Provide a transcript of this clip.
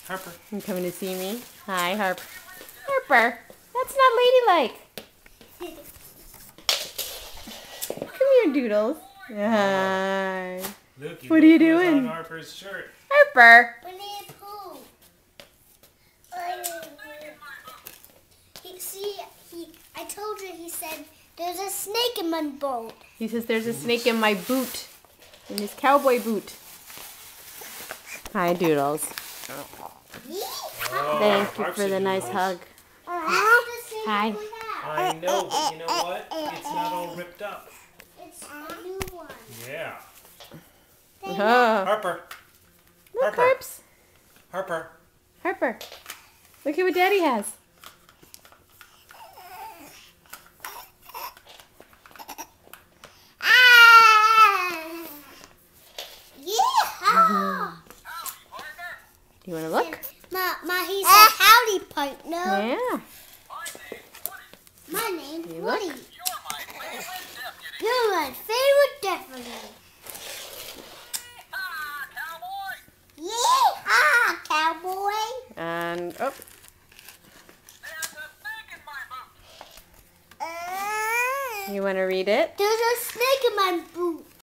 Harper. You coming to see me? Hi, Harper. Harper, that's not ladylike. Come here, Doodles. Hi. Lukey, What are you look who's doing? on Harper's shirt. Harper. Winnie the Pooh. I told you, he said, there's a snake in my boat. He says there's a snake in my boot. In his cowboy boot. Hi, Doodles. Oh, Thank you Harp's for a the nice Doodles. hug. Hi. I know, but you know what? It's not all ripped up. It's a new one. Yeah. Oh. Harper. Look, Harper. Harps. Harper. Harper. Look at what Daddy has. Yeah. Do you want to look? Ma, he said, howdy, partner. Yeah. My name's You Woody. look. You're my favorite deputy. Yeehaw, cowboy. And, oh. You want to read it? There's a snake in my boot.